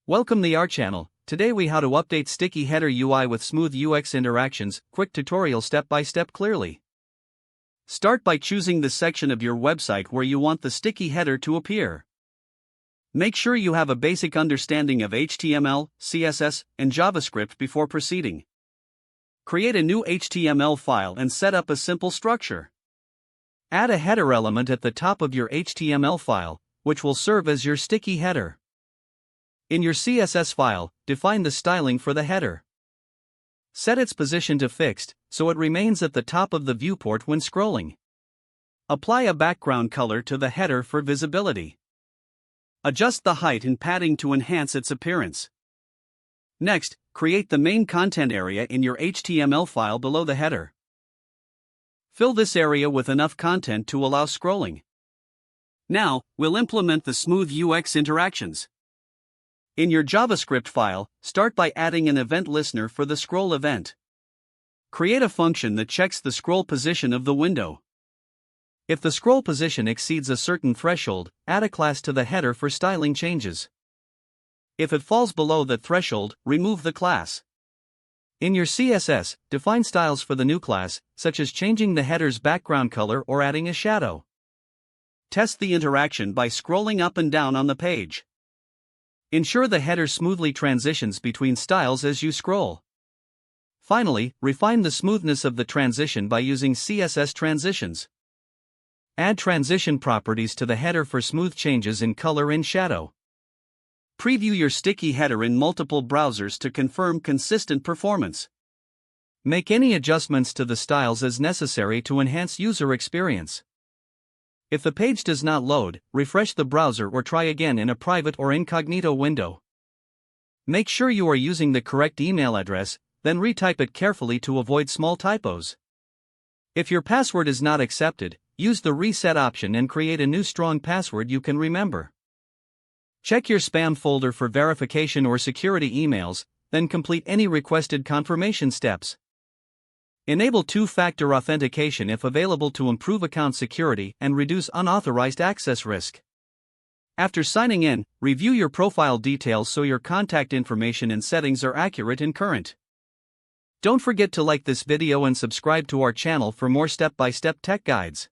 Welcome to our channel. Today we how to update sticky header UI with smooth UX interactions. Quick tutorial step by step clearly. Start by choosing the section of your website where you want the sticky header to appear. Make sure you have a basic understanding of HTML, CSS, and JavaScript before proceeding. Create a new HTML file and set up a simple structure. Add a header element at the top of your HTML file, which will serve as your sticky header. In your CSS file, define the styling for the header. Set its position to fixed, so it remains at the top of the viewport when scrolling. Apply a background color to the header for visibility. Adjust the height and padding to enhance its appearance. Next, create the main content area in your HTML file below the header. Fill this area with enough content to allow scrolling. Now, we'll implement the smooth UX interactions. In your JavaScript file, start by adding an event listener for the scroll event. Create a function that checks the scroll position of the window. If the scroll position exceeds a certain threshold, add a class to the header for styling changes. If it falls below that threshold, remove the class. In your CSS, define styles for the new class, such as changing the header's background color or adding a shadow. Test the interaction by scrolling up and down on the page. Ensure the header smoothly transitions between styles as you scroll. Finally, refine the smoothness of the transition by using CSS transitions. Add transition properties to the header for smooth changes in color and shadow. Preview your sticky header in multiple browsers to confirm consistent performance. Make any adjustments to the styles as necessary to enhance user experience. If the page does not load, refresh the browser or try again in a private or incognito window. Make sure you are using the correct email address, then retype it carefully to avoid small typos. If your password is not accepted, use the reset option and create a new strong password you can remember. Check your spam folder for verification or security emails, then complete any requested confirmation steps. Enable two-factor authentication if available to improve account security and reduce unauthorized access risk. After signing in, review your profile details so your contact information and settings are accurate and current. Don't forget to like this video and subscribe to our channel for more step-by-step tech guides.